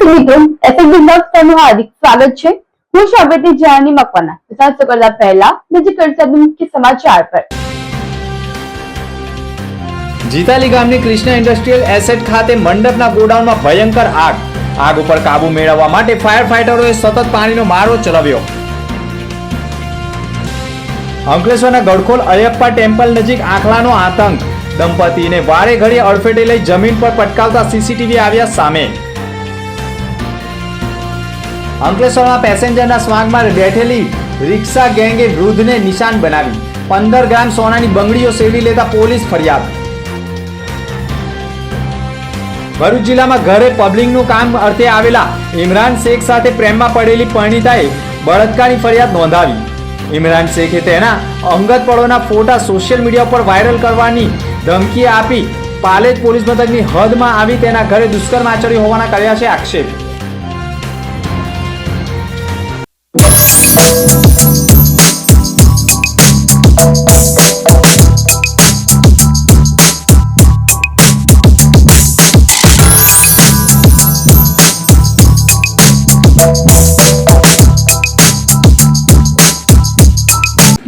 નમસ્તે મિત્રો, એફએમબી ન્યૂઝનું હાર્દિક સ્વાગત છે। હું છું અબેતી જાની મકવાના। સાંસો કરતા પહેલા નજર કરતા મુખ્ય સમાચાર પર। જીતાલી ગામની કૃષ્ણ ઇન્ડસ્ટ્રીયલ એસેટ ખાતે મંડપના ગોડાઉનમાં ભયંકર આગ। આગ ઉપર કાબુ મેળવવા માટે ફાયર ફાઇટરોએ સતત પાણીનો મારો ચલાવ્યો। અંકલેશ્વરના ગડખોલ અયપ્પા ટેમ્પલ નજીક આંખલાનો આતંક। દંપતીને વારે ઘડીએ અડફેટે લઈ જમીન પર પટકાવતા સીસીટીવી આવ્યા સામે। અંકલેશ્વરમાં પેસેન્જરના સ્વાંગમાં બેઠેલી રિક્ષા ગેંગે વૃદ્ધને નિશાન બનાવી 15 ગ્રામ સોનાની બંગડીઓ સેવી લેતા પોલીસ ફરિયાદ। ભરૂચ જિલ્લામાં ઘરે પબ્લિંગનું કામ અર્થે આવેલા ઇમરાન શેખ સાથે પ્રેમમાં પડેલી પરિણીતાએ બળાત્કારની ફરિયાદ નોંધાવી। ઇમરાન શેખે તેના અંગત પળોના ફોટા સોશિયલ મીડિયા પર વાયરલ કરવાની ધમકી આપી પાલેજ પોલીસ મથકની હદમાં આવી તેના ઘરે દુષ્કર્મ આચર્યું હોવાના કર્યા છે આક્ષેપ।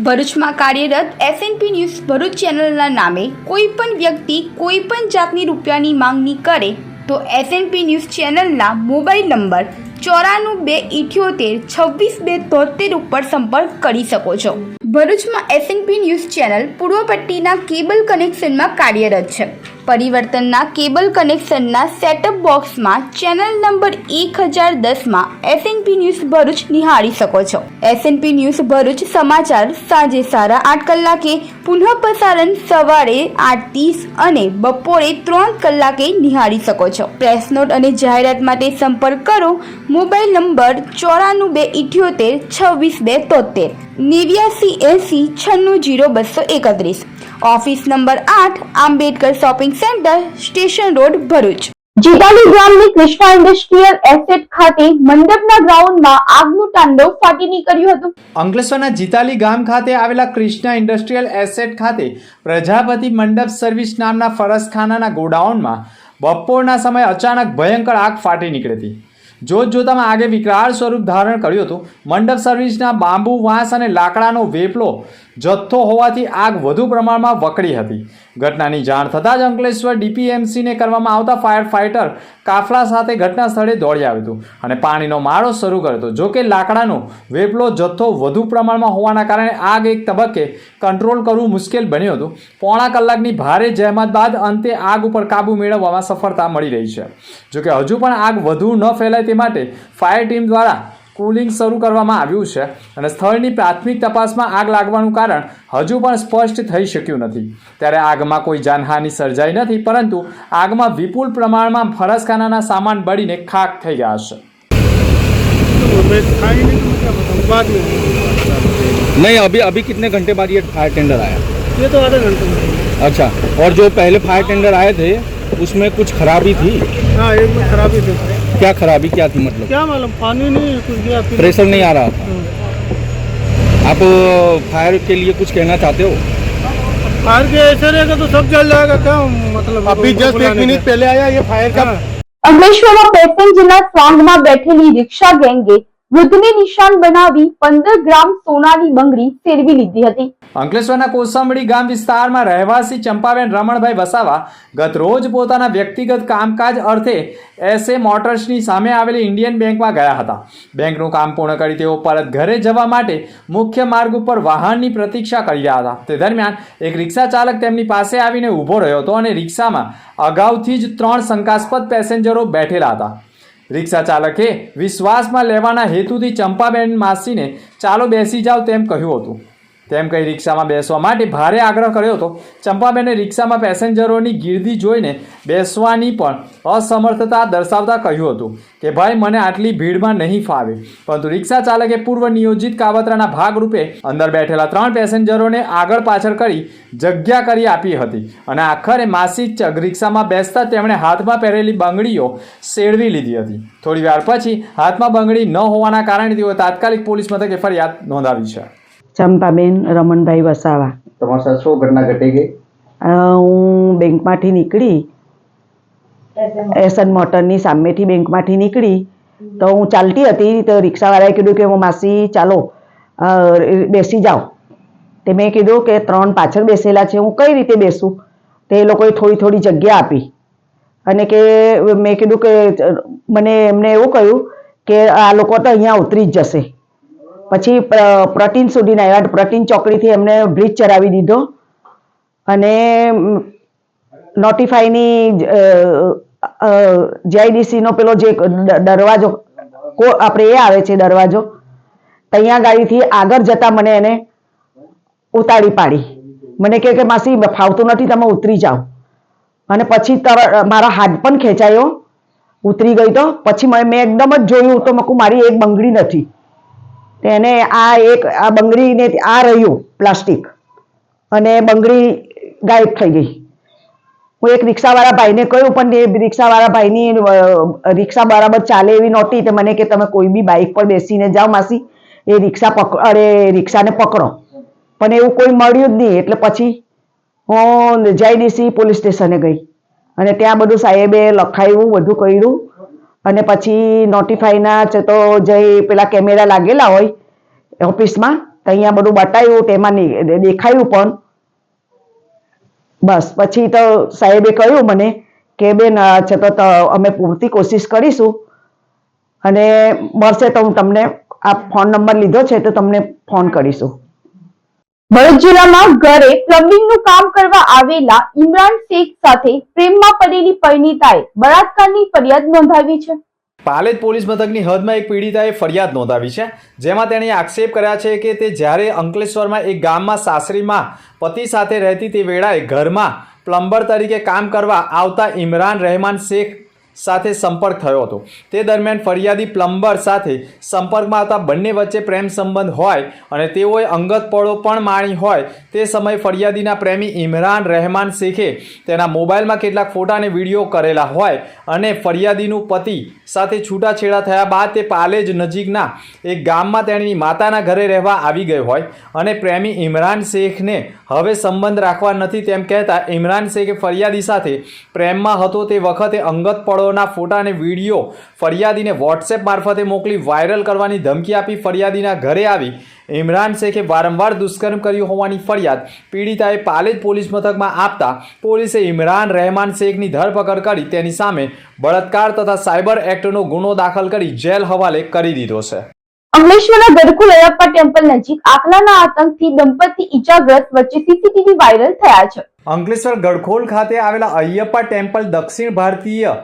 ભરૂચમાં કાર્યરત એસએનપી ન્યૂઝ ભરૂચ ચેનલના નામે કોઈ પણ વ્યક્તિ કોઈ પણ જાતની રૂપિયાની માંગણી કરે તો એસએનપી ન્યૂઝ ચેનલના મોબાઈલ નંબર 9428762273 ઉપર સંપર્ક કરી શકો છો। ભરૂચમાં એસએનપી ન્યૂઝ ચેનલ પૂર્વ પટ્ટીના કેબલ કનેક્શનમાં કાર્યરત છે। પરિવર્તનના કેબલ કનેક્શનના સેટઅપ બોક્સમાં ચેનલ નંબર 1010માં એસએનપી ન્યૂઝ ભરૂચ નિહાળી શકો છો। એસએનપી ન્યૂઝ ભરૂચ સમાચાર સાંજે 8:30 કલાકે, પુનઃ પ્રસારણ સવારે 8:30 અને બપોરે 3 કલાકે નિહાળી શકો છો। પ્રેસ નોટ અને જાહેરાત માટે સંપર્ક કરો mobile number 9428762273 8980960231। Office number 8 Ambedkar shopping centre station road Bharuch. Jitali ગામની કૃષ્ણ ઇન્ડસ્ટ્રીયલ એસેટ ખાતે મંડપના ગ્રાઉન્ડમાં આગનું તાંડવ ફાટી નીકળ્યું હતું। અંકલેશ્વરના જીતાલી ગામ ખાતે આવેલા કૃષ્ણ ઇન્ડસ્ટ્રીયલ એસેટ ખાતે પ્રજાપતિ મંડપ સર્વિસ નામના ફરસખાનાના ગોડાઉનમાં બપોરના સમયે અચાનક ભયંકર આગ ફાટી નીકળી હતી। જોતજોતામાં આગે વિકરાળ સ્વરૂપ ધારણ કર્યું હતું। મંડપ સર્વિસના બાંબુ, વાંસ અને લાકડાનો વેપલો જથ્થો હોવાથી આગ વધુ પ્રમાણમાં વકરી હતી। ઘટનાની જાણ થતાં જ અંકલેશ્વર ડીપીએમસીને કરવામાં આવતા ફાયર ફાઇટર કાફલા સાથે ઘટના સ્થળે દોડી આવ્યું હતું અને પાણીનો મારો શરૂ કર્યો હતો। જોકે લાકડાનો વેપલો જથ્થો વધુ પ્રમાણમાં હોવાના કારણે આગ એક તબક્કે કંટ્રોલ કરવું મુશ્કેલ બન્યું હતું। પોણા કલાકની ભારે જહેમત બાદ અંતે આગ ઉપર કાબુ મેળવવામાં સફળતા મળી રહી છે। જોકે હજુ પણ આગ વધુ ન ફેલાય તે માટે ફાયર ટીમ દ્વારા કુલિંગ શરૂ કરવામાં આવ્યું છે અને સ્થળની પ્રાથમિક તપાસમાં આગ લાગવાનું કારણ હજુ પણ સ્પષ્ટ થઈ શક્યું નથી। ત્યારે આગમાં કોઈ જાનહાનિ સર્જાઈ નથી, પરંતુ આગમાં વિપુલ પ્રમાણમાં ફરસખાનાના સામાન બળીને ખાક થઈ ગયા છે। नहीं, अभी कितने घंटे बाद ये फायर टेंडर आया? ये तो आधे घंटे में। अच्छा, और जो पहले फायर टेंडर आए थे उसमें कुछ खराबी थी? हाँ, एक में खराबी थी। क्या खराबी क्या थी? मतलब क्या मालूम, पानी नहीं कुछ गया, प्रेशर नहीं आ रहा था। आप फायर के लिए कुछ कहना चाहते हो? फायर के ऐसे रहेगा तो सब जल जाएगा क्या मतलब? अभी जस्ट 1 मिनट पहले आया ये फायर का। અંકલેશ્વરમાં પેસેન્જરના સ્વાંગમાં બેઠેલી રિક્ષા ગેંગે વૃદ્ધને નિશાન બનાવી 15 ગ્રામ સોનાની બંગડી સેરવી લીધી હતી। અંકલેશ્વરના કોસંબડી ગામ વિસ્તારમાં રહેવાસી ચંપાબેન રમણભાઈ વસાવા ગત રોજ પોતાના વ્યક્તિગત કામકાજ અર્થે એસએ મોટર્સની સામે આવેલી ઇન્ડિયન બેંકમાં ગયા હતા। બેંકનું કામ પૂર્ણ કરી તેઓ પરત ઘરે જવા માટે મુખ્ય માર્ગ ઉપર વાહનની પ્રતીક્ષા કરી રહ્યા હતા। તે દરમિયાન એક રિક્ષા ચાલક તેમની પાસે આવીને ઊભો રહ્યો હતો અને રિક્ષામાં અગાઉથી જ 3 શંકાસ્પદ પેસેન્જરો બેઠેલા હતા। રિક્ષા ચાલકે વિશ્વાસમાં લેવાના હેતુથી ચંપાબેન માસીને ચાલો બેસી જાઓ તેમ કહ્યું હતું। તેમ કહી રિક્ષામાં બેસવા માટે ભારે આગ્રહ કર્યો હતો। ચંપાબેને રિક્ષામાં પેસેન્જરોની ગીર્દી જોઈને બેસવાની પણ અસમર્થતા દર્શાવતા કહ્યું હતું કે ભાઈ મને આટલી ભીડમાં નહીં ફાવે, પરંતુ રિક્ષા ચાલકે પૂર્વ નિયોજિત કાવતરાના ભાગરૂપે અંદર બેઠેલા 3 પેસેન્જરોને આગળ પાછળ કરી જગ્યા કરી આપી હતી અને આખરે માસી રિક્ષામાં બેસતા તેમણે હાથમાં પહેરેલી બંગડીઓ સેડવી લીધી હતી। થોડી વાર પછી હાથમાં બંગડી ન હોવાના કારણે તેઓ તાત્કાલિક પોલીસ મથકે ફરિયાદ નોંધાવી છે। ચંપાબેન રમણભાઈ વસાવા। તમારી સાથે શું ઘટના ઘટી ગઈ? હું બેંકમાંથી નીકળી એસન મોટરની સામેથી બેંકમાંથી નીકળી તો હું ચાલતી હતી તો રિક્ષાવાળાએ કીધું કે માસી ચાલો બેસી જાઓ. તે મેં કીધું કે 3 પાછળ બેસેલા છે, હું કઈ રીતે બેસું? તે એ લોકોએ થોડી થોડી જગ્યા આપી અને કે મેં કીધું કે મને એમને એવું કહ્યું કે આ લોકો તો અહીંયા ઉતરી જ જશે. પછી પ્રટીન સુધીને આવ્યા. પ્રટીન ચોકડીથી એમને બ્રિજ ચડાવી દીધો અને નોટિફાઈની જીઆઈડીસીનો પેલો જે દરવાજો આપણે એ આવે છે દરવાજો, ત્યાં ગાડીથી આગળ જતા મને એને ઉતારી પાડી. મને કહે કે માસી ફાવતું નથી, તમે ઉતરી જાઓ. અને પછી મારા હાથ પણ ખેંચાયો, ઉતરી ગઈ. તો પછી મેં એકદમ જ જોયું તો મકું મારી એક બંગડી નથી. તેને આ બંગડીને આ રહ્યું પ્લાસ્ટિક અને બંગડી ગાયબ થઈ ગઈ. હું એક રિક્ષાવાળા ભાઈને કહ્યું પણ એ રિક્ષાવાળા ભાઈની રિક્ષા બરાબર ચાલે એવી નહોતી. તો મને કે તમે કોઈ બી બાઇક પર બેસીને જાઓ માસી, એ રિક્ષાને પકડો. પણ એવું કોઈ મળ્યું જ નહીં. એટલે પછી હું જીઆઈડીસી પોલીસ સ્ટેશને ગઈ અને ત્યાં બધું સાહેબે લખાયું, બધું કર્યું અને પછી નોટિફાઈના છે તો જે પેલા કેમેરા લાગેલા હોય ઓફિસમાં તો અહીંયા બધું બતાવ્યું, તેમાં દેખાયું પણ બસ. પછી તો સાહેબે કહ્યું મને કે બેન છે તો અમે પૂરતી કોશિશ કરીશું અને મળશે તો હું તમને આ ફોન નંબર લીધો છે તો તમને ફોન કરીશું. ભરૂચ જિલ્લામાં ઘરે પ્લમ્બિંગનું કામ કરવા આવેલા ઇમરાન શેખ સાથે પ્રેમમાં પડેલી પરિણીતાએ બળાત્કારની ફરિયાદ નોંધાવી છે. પાલેજ પોલીસ મથકની હદમાં એક પીડિતાએ ફરિયાદ નોંધાવી છે, જેમાં તેણે આક્ષેપ કર્યા છે કે તે જ્યારે અંકલેશ્વરમાં એક ગામમાં સાસરીમાં પતિ સાથે રહેતી તે વેળાએ ઘરમાં પ્લમ્બર તરીકે કામ કરવા આવતા ઇમરાન રહેમાન શેખ સાથે સંપર્ક થયો હતો. તે દરમિયાન ફરિયાદી પ્લમ્બર સાથે સંપર્કમાં આવતા બંને વચ્ચે પ્રેમ સંબંધ હોય અને તેઓએ અંગત પળો પણ માણી હોય તે સમયે ફરિયાદીના પ્રેમી ઇમરાન રહેમાન શેખે તેના મોબાઈલમાં કેટલાક ફોટા અને વિડીયો કરેલા હોય અને ફરિયાદીનું પતિ સાથે છૂટાછેડા થયા બાદ તે પાલેજ નજીકના એક ગામમાં તેણીની માતાના ઘરે રહેવા આવી ગયો હોય અને પ્રેમી ઇમરાન શેખને હવે સંબંધ રાખવા નથી તેમ કહેતા ઇમરાન શેખે ફરિયાદી સાથે પ્રેમમાં હતો તે વખતે અંગત પળો ના ફોટા અને વિડીયો ફરિયાદીને વોટ્સએપ મારફતે મોકલી વાયરલ કરવાની ધમકી આપી ફરિયાદીના ઘરે આવી ઇમરાન શેખે વારંવાર દુષ્કર્મ કર્યું હોવાની ફરિયાદ પીડિતાએ પાલેજ પોલીસ મથકમાં આપતા પોલીસે ઇમરાન રહેમાન શેખની ધરપકડ કરી તેની સામે બળાત્કાર તથા સાયબર એક્ટનો ગુનો દાખલ કરી જેલ હવાલે કરી દીધો છે. અંકલેશ્વરના ગડખોલ અયપ્પા ટેમ્પલ નજીક આખલાના આતંકથી દંપતી ઈજાગ્રસ્ત વચ્ચે સીસીટીવી વાયરલ થયા છે. અંકલેશ્વર ગડખોલ ખાતે આવેલા અયપ્પા ટેમ્પલ દક્ષિણ ભારતીય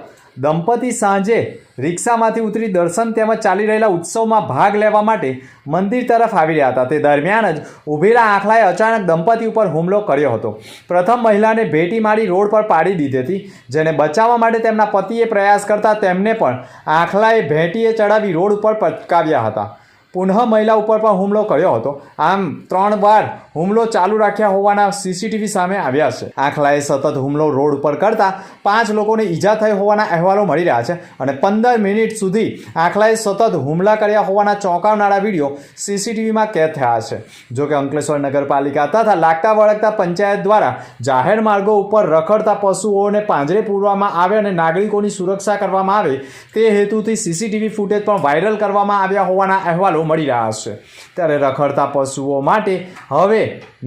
દંપતી સાંજે રિક્ષામાંથી ઉતરી દર્શન તેમજ ચાલી રહેલા ઉત્સવમાં ભાગ લેવા માટે મંદિર તરફ આવી રહ્યા હતા. તે દરમિયાન જ ઊભેલા આખલાએ અચાનક દંપતી ઉપર હુમલો કર્યો હતો. પ્રથમ મહિલાને ભેટી મારી રોડ પર પાડી દીધી હતી, જેને બચાવવા માટે તેમના પતિએ પ્રયાસ કરતા તેમને પણ આખલાએ ભેટીએ ચડાવી રોડ ઉપર પટકાવ્યા હતા. પુનઃ મહિલા ઉપર પણ હુમલો કર્યો હતો. આમ 3 વાર હુમલો ચાલુ રાખ્યા હોવાના સીસીટીવી સામે આવ્યા છે. આખલાએ સતત હુમલો રોડ ઉપર કરતા 5 લોકોને ઈજા થઈ હોવાના અહેવાલો મળી રહ્યા છે અને 15 મિનિટ સુધી આખલાએ સતત હુમલા કર્યા હોવાના ચોંકાવનારા વિડીયો સીસીટીવીમાં કેદ થયા છે. જોકે અંકલેશ્વર નગરપાલિકા તથા લાગતા વળગતા પંચાયત દ્વારા જાહેર માર્ગો ઉપર રખડતા પશુઓને પાંજરે પૂરવામાં આવે અને નાગરિકોની સુરક્ષા કરવામાં આવે તે હેતુથી સીસીટીવી ફૂટેજ પણ વાયરલ કરવામાં આવ્યા હોવાના અહેવાલો મળી રહ્યા છે. ત્યારે રખડતા પશુઓ માટે હવે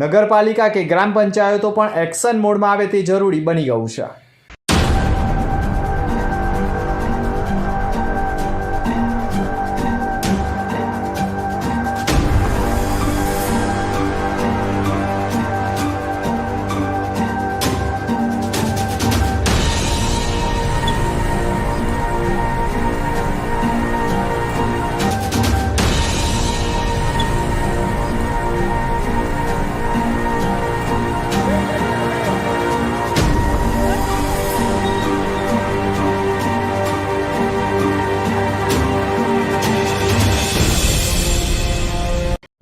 નગરપાલિકા કે ગ્રામ પંચાયતો પણ એક્શન મોડમાં આવે તે જરૂરી બની ગયું છે.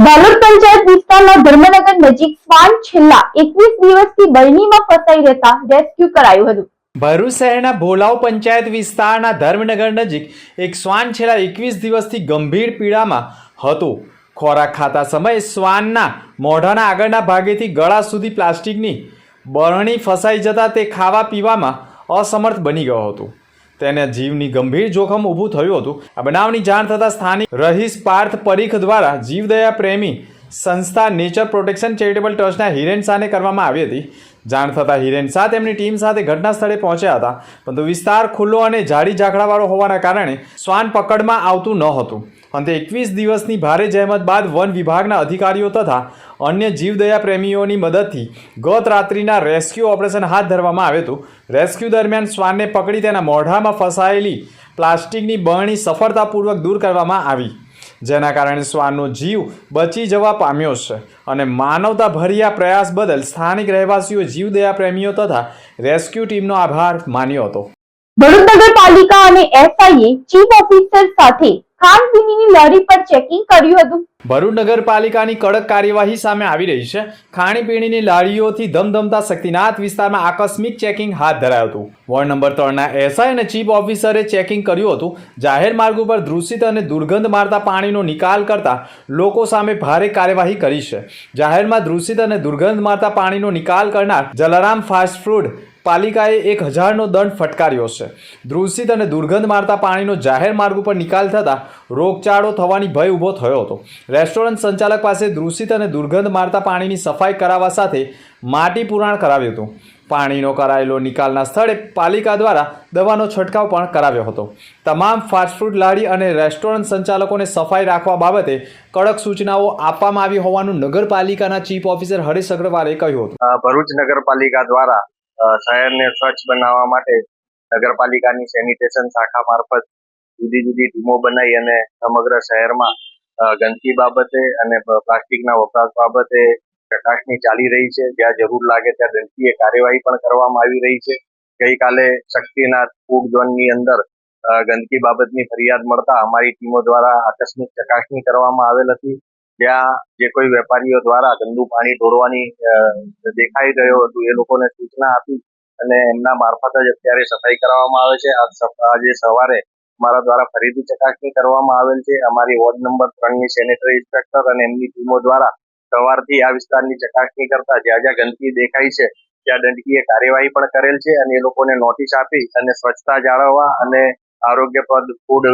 બાલોદ પંચાયત વિસ્તારના ધર્મનગર નજીક શ્વાન છેલ્લા 21 દિવસથી બરણીમાં ફસાઈ રહેતા રેસ્ક્યુ કરાયું હતું. ભરૂચ શહેરના ભોલાવ પંચાયત વિસ્તારના ધર્મનગર નજીક એક શ્વાન છેલ્લા 21 દિવસથી ગંભીર પીડામાં હતું. ખોરાક ખાતા સમયે શ્વાનના મોઢાના આગળના ભાગેથી ગળા સુધી પ્લાસ્ટિકની બરણી ફસાઈ જતા તે ખાવા પીવામાં અસમર્થ બની ગયો હતો. તેને જીવની ગંભીર જોખમ ઊભું થયું હતું. આ બનાવની જાણ થતાં સ્થાનિક રહીશ પાર્થ પરીખ દ્વારા જીવદયા પ્રેમી સંસ્થા નેચર પ્રોટેક્શન ચેરિટેબલ ટ્રસ્ટના હિરેન શાહને કરવામાં આવી હતી. જાણ થતાં હિરેન શાહ તેમની ટીમ સાથે ઘટના સ્થળે પહોંચ્યા હતા, પરંતુ વિસ્તાર ખુલ્લો અને ઝાડી ઝાકડાવાળો હોવાના કારણે શ્વાન પકડમાં આવતું ન હતું. અંતે 21 દિવસની ભારે જહેમત બાદ વન વિભાગના અધિકારીઓ તથા અન્ય જીવદયા પ્રેમીઓની મદદથી ગત રાત્રિના રેસ્ક્યુ ઓપરેશન હાથ ધરવામાં આવ્યું હતું. રેસ્ક્યુ દરમિયાન શ્વાનને પકડી તેના મોઢામાં ફસાયેલી પ્લાસ્ટિકની બરણી સફળતાપૂર્વક દૂર કરવામાં આવી, જેના કારણે શ્વાનનો જીવ બચી જવા પામ્યો છે. અને માનવતાભર્યા પ્રયાસ બદલ સ્થાનિક રહેવાસીઓ, જીવદયા પ્રેમીઓ તથા રેસ્ક્યુ ટીમનો આભાર માન્યો હતો. ભરૂચ નગરપાલિકા અને એસઆઈએ ચીફ ઓફિસર સાથે ખાણીપીણીની લારી પર ચેકિંગ કર્યું હતું. ભરૂચ નગરપાલિકાની કડક કાર્યવાહી સામે આવી રહી છે. ખાણીપીણીની લારીઓથી ધમધમતા શક્તિનાથ વિસ્તારમાં આકસ્મિક ચેકિંગ હાથ ધરાયું હતું. વોર્ડ નંબર 3ના એસઆઈ અને ચીફ ઓફિસરે ચેકિંગ કર્યું હતું. જાહેર માર્ગ ઉપર દૂષિત અને દુર્ગંધ મારતા પાણીનો નિકાલ કરતા લોકો સામે ભારે કાર્યવાહી કરી છે. જાહેરમાં દૂષિત અને દુર્ગંધ મારતા પાણીનો નિકાલ કરનાર જલારામ ફાસ્ટ ફૂડ પાલિકાએ 1000નો દંડ ફટકાર્યો છે. દૂષિત અને દુર્ગંધ મારતા પાણીનો જાહેર માર્ગ ઉપર નિકાલ થતાં રોગચાળો થવાની ભય ઊભો થયો હતો. રેસ્ટોરન્ટ સંચાલક પાસે દૂષિત અને દુર્ગંધ મારતા પાણીની સફાઈ કરાવવા સાથે માટી પુરાણ કરાવ્યું હતું. પાણીનો કરાયેલો નિકાલના સ્થળે પાલિકા દ્વારા દવાનો છંટકાવ પણ કરાવ્યો હતો. તમામ ફાસ્ટફૂડ લારી અને રેસ્ટોરન્ટ સંચાલકોને સફાઈ રાખવા બાબતે કડક સૂચનાઓ આપવામાં આવી હોવાનું નગરપાલિકાના ચીફ ઓફિસર હરીશ અગ્રવાલે કહ્યું હતું. ભરૂચ નગરપાલિકા દ્વારા શહેરને સ્વચ્છ બનાવવા માટે નગરપાલિકાની સેનિટેશન શાખા મારફત જુદી જુદી ટીમો બનાવી અને સમગ્ર શહેરમાં ગંદકી બાબતે અને પ્લાસ્ટિકના વપરાશ બાબતે ચકાસણી ચાલી રહી છે. જ્યાં જરૂર લાગે ત્યાં દંડનીય કાર્યવાહી પણ કરવામાં આવી રહી છે. ગઈકાલે શક્તિનાથ ફૂડ ઝોનની અંદર ગંદકી બાબતની ફરિયાદ મળતા અમારી ટીમો દ્વારા આકસ્મિક ચકાસણી કરવામાં આવેલ હતી. જ્યાં જે કોઈ વેપારીઓ દ્વારા ગંદુ પાણી ઢોળવાની દેખાઈ રહ્યો હતું એ લોકોને સૂચના આપી અને એમના મારફત જ અત્યારે સફાઈ કરવામાં આવે છે. આજે સવારે અમારા દ્વારા ફરીથી ચકાસણી કરવામાં આવેલ છે. અમારી વોર્ડ નંબર 3ની સેનેટરી ઇન્સ્પેક્ટર અને એમની ટીમો દ્વારા સવારથી આ વિસ્તારની ચકાસણી કરતા જ્યાં જ્યાં ગંદકી દેખાઈ છે ત્યાં દંડનીય કાર્યવાહી પણ કરેલ છે અને એ લોકોને નોટિસ આપી અને સ્વચ્છતા જાળવવા અને આરોગ્યપ્રદ ફૂડ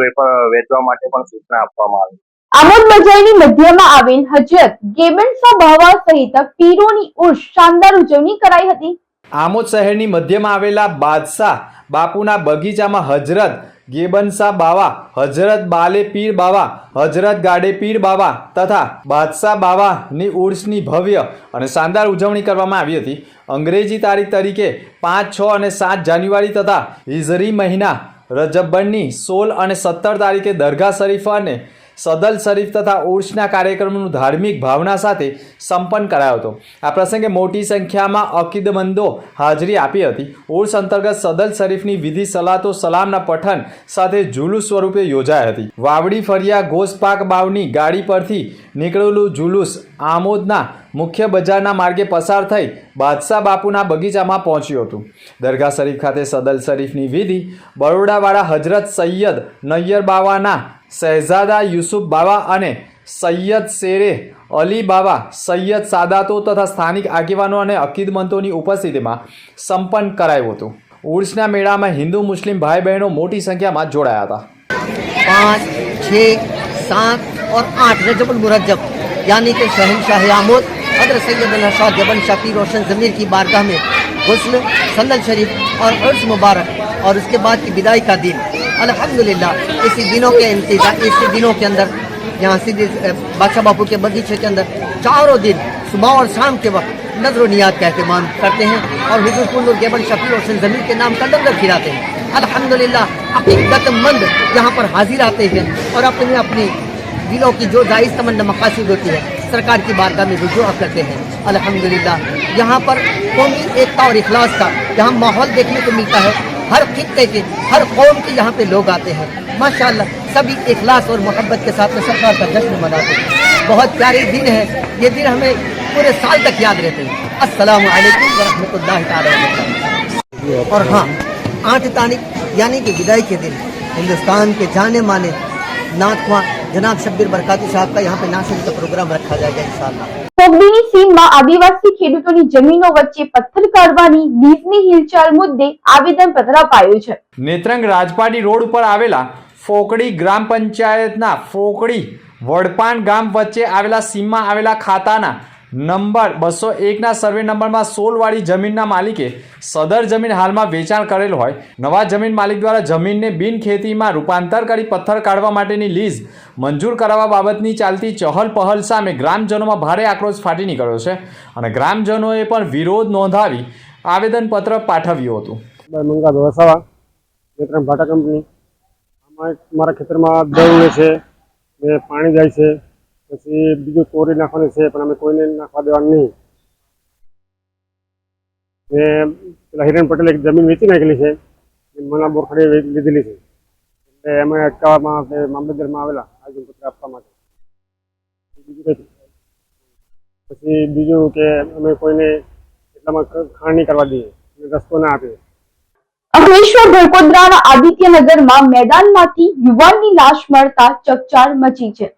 વેચવા માટે પણ સૂચના આપવામાં આવી. આમોદ બજારની મધ્યમાં આવેલ હજરત ગેબનસા બાવા સહિત પીરોની ઉર્સ શાનદાર ઉજવણી કરાઈ હતી. આમોદ શહેરની મધ્યમાં આવેલા બાદશાહ બાપુના બગીચામાં હજરત ગેબનસા બાવા, હજરત બાલે પીર બાવા, હજરત ગાડે પીર બાવા તથા બાદશાહ બાવાની ઉર્સની ભવ્ય અને શાનદાર ઉજવણી કરવામાં આવી હતી. અંગ્રેજી તારીખ તરીકે 5, 6 અને 7 જાન્યુઆરી તથા હિજરી મહિના રજબની 16 અને 17 તારીખે દરગાહ શરીફ અને સદલ શરીફ તથા ઉર્સના કાર્યક્રમનું ધાર્મિક ભાવના સાથે સંપન્ન કરાયો હતો. આ પ્રસંગે મોટી સંખ્યામાં અકીદમંદો હાજરી આપી હતી. ઉર્સ અંતર્ગત સદલ શરીફની વિધિ સલાતો સલામના પઠન સાથે જુલુસ સ્વરૂપે યોજાઈ હતી. વાવડી ફરિયા ગોસપાક બાવની ગાડી પરથી નીકળેલું જુલુસ આમોદના મુખ્ય બજારના માર્ગે પસાર થઈ બાદશાહ બાપુના બગીચામાં પહોંચ્યું હતું. દરગાહ શરીફ ખાતે સદલ શરીફની વિધિ બરોડાવાળા હજરત સૈયદ નૈયર બાવાના શહેજાદા યુસુફ બાવા અને સૈયદ શેરે અલી બાવા, સૈયદ સાદાતો તથા સ્થાનિક આગેવાનો અને અકીદમંદોની ઉપસ્થિતિમાં સંપન્ન કરાયું હતું. ઉર્સના મેળામાં હિન્દુ મુસ્લિમ ભાઈ બહેનો મોટી સંખ્યામાં જોડાયા હતા. 5, 6, 7 और 8 रजबुल मुरज्जब यानी कि शहनशाह आमोद हज़रत सैयदना शाह जबन शाह रोशन ज़मीर की बारगाह में गुस्ल, सल्लल शरीफ और उर्स मुबारक और उसके बाद की विदाई का दिन अल्हम्दुलिल्लाह इसी दिनों के अंदर यहाँ सीधे बादशाह बापू के बगीचे के अंदर चारों दिन सुबह और शाम के वक्त नजर नियात का अहतमाम करते हैं और हुजूर कुल्लूर गेबन शफी रोशन ज़मीर के नाम का लंगर खिलाते हैं. अल्हम्दुलिल्लाह अकीदतमंद यहाँ पर हाजिर आते हैं और अपने अपनी दिलों की जो जायज़ तमन्ना मकासद होती है सरकार की बारगाह में रुजू करते हैं. अल्हम्दुलिल्लाह यहाँ पर कौमी एकता और इखलास का यहाँ माहौल देखने को मिलता है. हर खित्ते के, हर कौम के यहाँ पे लोग आते हैं. माशाअल्लाह सभी इखलास और मोहब्बत के साथ में सरकार का जश्न मनाते हैं. बहुत प्यारे दिन है ये. दिन हमें पूरे साल तक याद रहते हैं. अस्सलामु अलैकुम व रहमतुल्लाहि ताला व बरकातहू. और हाँ, 8 तारीख यानी कि विदाई के दिन हिंदुस्तान के जाने माने नात ख्वां जनाब शब्बीर बरकाती साहब का यहाँ पे नाशरी का प्रोग्राम रखा जाएगा इंशाअल्लाह. પોગડીની સીમમાં આદિવાસી ખેડૂતોની જમીનો વચ્ચે પથ્થર કાઢવાની લીઝની હિલચાલ મુદ્દે આવેદનપત્ર અપાયું છે. નેત્રંગ રાજપાટી રોડ ઉપર આવેલા ફોકડી ગ્રામ પંચાયતના ફોકડી વડપાણ ગામ વચ્ચે આવેલા સીમમાં આવેલા ખાતાના નંબર 201ના સર્વે નંબરમાં 16 વાળી જમીનના માલિકે સદર જમીન હાલમાં વેચાણ કરેલ હોય નવા જમીન માલિક દ્વારા જમીનને બિન ખેતીમાં રૂપાંતર કરી પથ્થર કાઢવા માટેની લીઝ મંજૂર કરાવવા બાબતની ચાલતી ચહલ પહલ સામે ગ્રામજનોમાં ભારે આક્રોશ ફાટી નીકળ્યો છે અને ગ્રામજનોએ પણ વિરોધ નોંધાવી આવેદનપત્ર પાઠવ્યું હતું. મંગાભાઈ વસાવા, નેત્રંગ ભાટા કંપની. મારા ખેતરમાં દળ છે ને પાણી જાય છે, પછી બીજું કોરી નાખવાની છે પણ અમે કોઈને નાખવા દેવાનું નહીં. ને પેલા હિરેન પટેલે એક જમીન વેચી નાખેલી છે, મના બોરખડે લીધેલી છે, એટલે અમે અટકાવવામાં મામલતદારમાં આવેલા આવેદનપત્ર આપવા માટે. પછી બીજું કે અમે કોઈને એટલામાં ખાણ નહીં કરવા દઈએ, રસ્તો ના આપીએ. અંકલેશ્વર ભરકોદરાના આદિત્યનગરમાં મેદાનમાંથી યુવાનની લાશ મળતા ચકચાર મચી છે.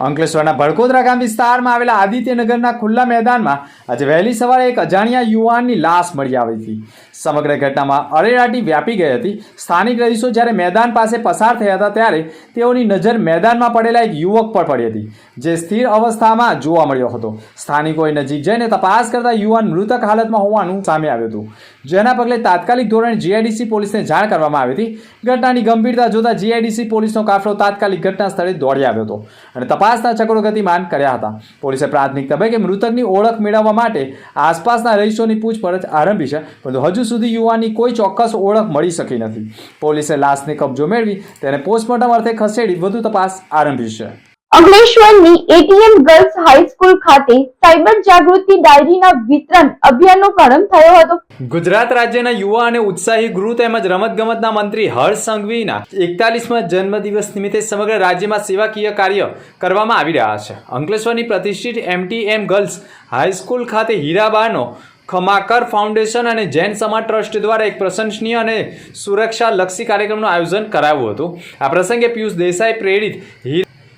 અંકલેશ્વરના ભડકોદરા ગામ વિસ્તારમાં આવેલા આદિત્યનગરના ખુલ્લા મેદાનમાં આજે વહેલી સવારે એક અજાણ્યા યુવાનની લાશ મળી આવી હતી. સમગ્ર ઘટનામાં અરેરાટી વ્યાપી ગઈ હતી. સ્થાનિક રહીશો જ્યારે મેદાન પાસે પસાર થયા હતા ત્યારે તેઓની નજર મેદાનમાં પડેલા એક યુવક પર પડી હતી, જે સ્થિર અવસ્થામાં જોવા મળ્યો હતો. સ્થાનિકોએ નજીક જઈને તપાસ કરતા યુવાન મૃતક હાલતમાં હોવાનું સામે આવ્યું હતું, જેના પગલે તાત્કાલિક ધોરણે જીઆઈડીસી પોલીસને જાણ કરવામાં આવી હતી. ઘટનાની ગંભીરતા જોતા જીઆઈડીસી પોલીસનો કાફલો તાત્કાલિક ઘટના સ્થળે દોડી આવ્યો હતો અને તપાસના ચક્રો ગતિમાન કર્યા હતા. પોલીસે પ્રાથમિક તબક્કે મૃતકની ઓળખ મેળવવા માટે આસપાસના રહીશોની પૂછપરછ આરંભી છે, પરંતુ હજુ સુધી યુવાનની કોઈ ચોક્કસ ઓળખ મળી શકી નથી. પોલીસે લાશને કબજો મેળવી તેને પોસ્ટમોર્ટમ અર્થે ખસેડી વધુ તપાસ આરંભી છે. અંકલેશ્વરની એટીએમ ગર્લ્સ હાઈસ્કૂલ ખાતે સાયબર જાગૃતિ ડાયરીના વિતરણ અભિયાનનો પ્રારંભ થયો હતો. ગુજરાત રાજ્યના યુવા અને ઉત્સાહી ગૃહ તેમજ રમતગમતના મંત્રી હર્ષ સંઘવીના 41મા જન્મદિવસ નિમિત્તે સમગ્ર રાજ્યમાં સેવાકીય કાર્ય કરવામાં આવી રહ્યા છે. અંકલેશ્વરની પ્રતિષ્ઠિત એમટીએમ ગર્લ્સ હાઈસ્કૂલ ખાતે હીરાબાનો ખમાકર ફાઉન્ડેશન અને જૈન સમાજ ટ્રસ્ટ દ્વારા એક પ્રશંસનીય અને સુરક્ષાલક્ષી કાર્યક્રમનું આયોજન કરાયું હતું. આ પ્રસંગે પિયુષ દેસાઈ પ્રેરિત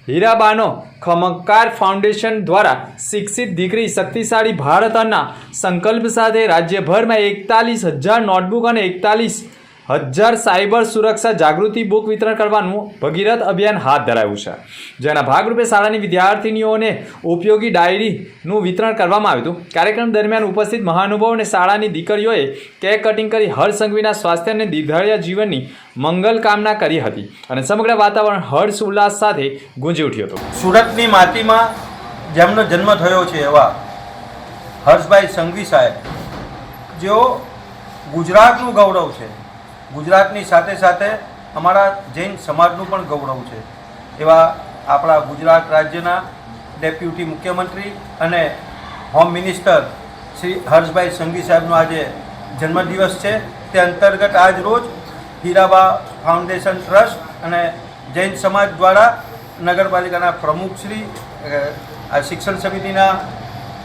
હીરાબાનો ખમકાર ફાઉન્ડેશન દ્વારા શિક્ષિત દીકરી શક્તિશાળી ભારતના સંકલ્પ સાથે રાજ્યભરમાં 41,000 નોટબુક અને 41,000 સાયબર સુરક્ષા જાગૃતિ બુક વિતરણ કરવાનું ભગીરથ અભિયાન હાથ ધરાયું છે, જેના ભાગરૂપે શાળાની વિદ્યાર્થીનીઓને ઉપયોગી ડાયરીનું વિતરણ કરવામાં આવ્યું હતું. કાર્યક્રમ દરમિયાન ઉપસ્થિત મહાનુભાવો અને શાળાની દીકરીઓએ કેક કટિંગ કરી હર્ષ સંઘવીના સ્વાસ્થ્ય અને દીર્ઘાયુ જીવનની મંગલ કામના કરી હતી અને સમગ્ર વાતાવરણ હર્ષ ઉલ્લાસ સાથે ગુંજી ઉઠ્યું હતું. સુરતની માટીમાં જેમનો જન્મ થયો છે એવા હર્ષભાઈ સંઘવી સાહેબ, જેઓ ગુજરાતનું ગૌરવ છે, ગુજરાતની સાથે સાથે અમારા જૈન સમાજનું પણ ગૌરવ છે, એવા આપણા ગુજરાત રાજ્યના ડેપ્યુટી મુખ્યમંત્રી અને હોમ મિનિસ્ટર શ્રી હર્ષભાઈ સંઘવી સાહેબનો આજે જન્મદિવસ છે. તે અંતર્ગત આજ રોજ હીરાબા ફાઉન્ડેશન ટ્રસ્ટ અને જૈન સમાજ દ્વારા નગરપાલિકાના પ્રમુખશ્રી, શિક્ષણ સમિતિના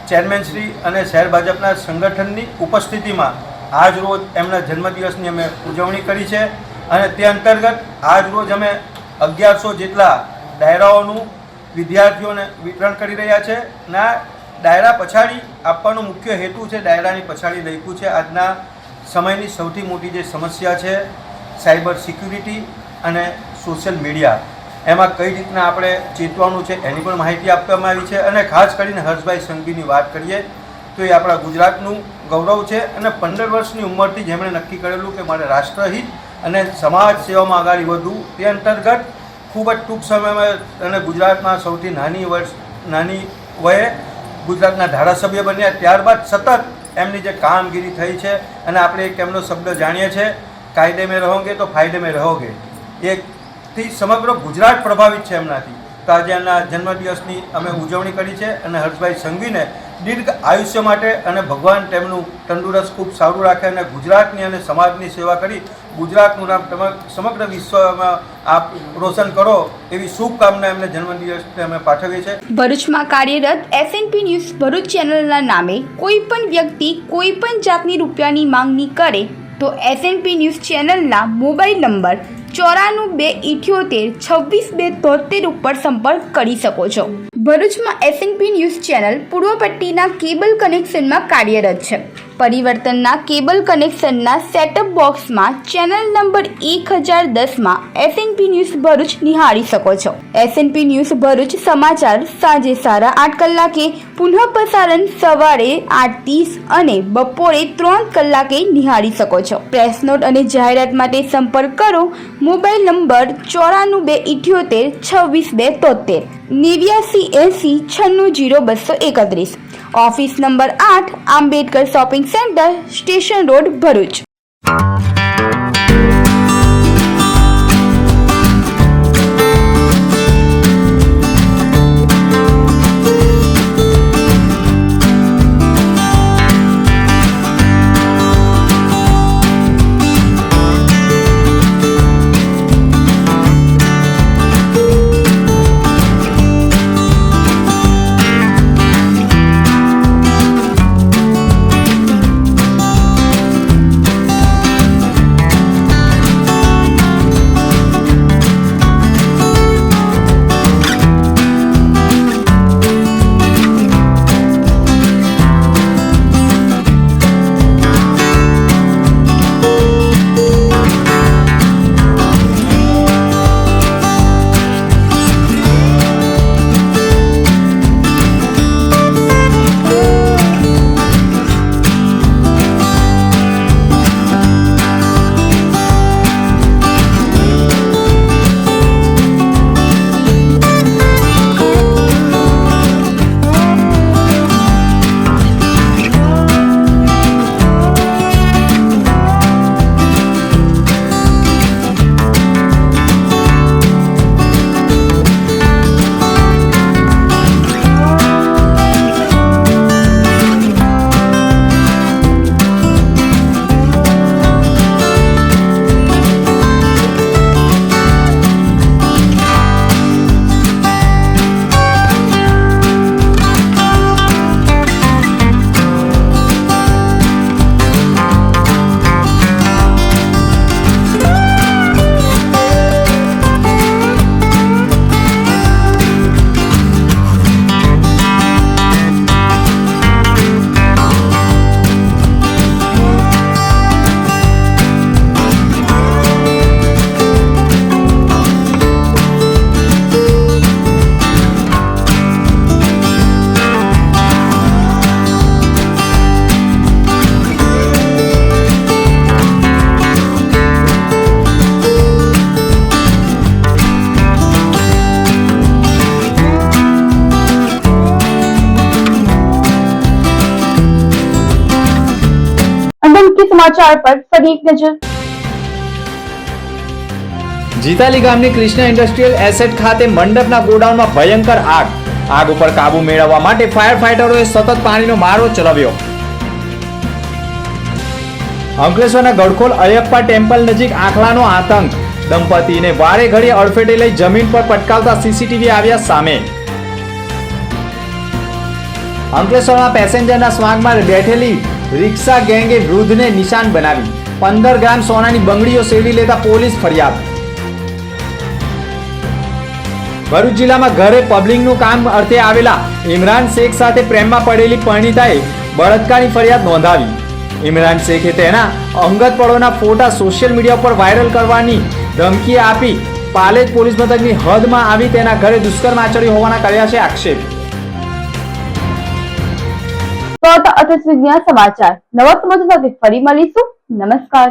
ચેરમેનશ્રી અને શહેર ભાજપના સંગઠનની ઉપસ્થિતિમાં આજ રોજ એમના જન્મદિવસની અમે ઉજવણી કરી છે. અને તે અંતર્ગત આજ રોજ અમે 1100 જેટલા ડાયરાઓનું વિદ્યાર્થીઓને વિતરણ કરી રહ્યા છે. અને આ ડાયરા પછાડી આપવાનો મુખ્ય હેતુ છે, ડાયરાની પછાડી લખ્યું છે આજના સમયની સૌથી મોટી જે સમસ્યા છે સાયબર સિક્યુરિટી અને સોશિયલ મીડિયા, એમાં કઈ રીતના આપણે ચેતવાનું છે એની પણ માહિતી આપવામાં આવી છે. અને ખાસ કરીને હર્ષભાઈ સંઘવીની વાત કરીએ તો એ આપણા ગુજરાતનું ગૌરવ છે અને 15 વર્ષની ઉંમરથી જ એમણે નક્કી કરેલું કે મારે રાષ્ટ્રહિત અને સમાજ સેવામાં આગળ વધવું. તે અંતર્ગત ખૂબ જ ટૂંક સમયમાં અને ગુજરાતમાં સૌથી નાની વયે ગુજરાતના ધારાસભ્ય બન્યા. ત્યારબાદ સતત એમની જે કામગીરી થઈ છે અને આપણે એક એમનો શબ્દ જાણીએ છીએ, કાયદે મેં રહોગે તો ફાયદે મેં રહોગે, એકથી સમગ્ર ગુજરાત પ્રભાવિત છે એમનાથી. તો આજે એમના જન્મદિવસની અમે ઉજવણી કરી છે અને હર્ષભાઈ સંઘવીને દીર્ઘ આયુષ્ય માટે અને ભગવાન તેમનું તંદુરસ્ત ખૂબ સારું રાખે અને ગુજરાતની અને સમાજની સેવા કરી ગુજરાતનું નામ સમગ્ર વિશ્વમાં આપ રોશન કરો એવી શુભકામના એમને જન્મદિવસને અમે પાઠવીએ છીએ. ભરૂચમાં કાર્યરત એસએનપી ન્યૂઝ ભરૂચ ચેનલના નામે કોઈ પણ વ્યક્તિ કોઈ પણ જાતની રૂપિયાની માંગણી કરે તો એસએનપી ન્યૂઝ ચેનલના મોબાઈલ નંબર 94 278 26 273 ઉપર સંપર્ક કરી શકો છો. ભરૂચમાં એસએનપી ન્યૂઝ ચેનલ પૂર્વ પટ્ટીના કેબલ કનેક્શનમાં કાર્યરત છે. પરિવર્તનના કેબલ કનેક્શનના સેટઅપ બોક્સમાં ચેનલ નંબર 1010માં એસએનપી ન્યૂઝ ભરૂચ નિહાળી શકો છો. એસએનપી ન્યૂઝ ભરૂચ સમાચાર સાંજે 8:30 કલાકે, પુનઃ પ્રસારણ સવારે 8:30 અને બપોરે 3 કલાકે નિહાળી શકો છો. પ્રેસ નોટ અને જાહેરાત માટે સંપર્ક કરો. Mobile number 9428762273, 8980960231. Office number 8, Ambedkar shopping centre, station road, Bharuch. समाचार पर फरी एक नजर। જીતાલી ગામની કૃષ્ણ ઇન્ડસ્ટ્રીયલ એસેટ ખાતે મંડપના ગોડાઉનમાં ભયંકર આગ ઉપર કાબુ મેળવવા માટે ફાયર ફાઈટરોએ સતત પાણીનો મારો ચલાવ્યો. અંકલેશ્વરના ગડખોલ અયપ્પા ટેમ્પલ નજીક આંખલાનો આતંક. દંપતીને વારે ઘડીએ અડફેટે લઈ જમીન પર પટકાવતા સીસીટીવી આવ્યા સામે. અંકલેશ્વરમાં પેસેન્જરના સ્વાગમાં બેઠેલી રિક્ષા ગેંગે વૃદ્ધને નિશાન બનાવી 15 ગ્રામ સોનાની બંગડીઓ સેડી લેતા પોલીસ ફરિયાદ. ભરૂચ જિલ્લામાં ઘરે પબ્લિંગનું કામ અર્થે આવેલા ઇમરાન શેખ સાથે પ્રેમમાં પડેલી પરિણીતાએ બળાત્કારની ફરિયાદ નોંધાવી. ઇમરાન શેખે તેના અંગત પળોના ફોટા સોશિયલ મીડિયા પર વાયરલ કરવાની ધમકી આપી પાલેજ પોલીસ મથકની હદમાં આવી તેના ઘરે દુષ્કર્મ આચર્યું હોવાના કર્યા છે આક્ષેપ. તો અત્યારે સમાચાર નવા સમાચાર સાથે ફરી મળીશું. નમસ્કાર.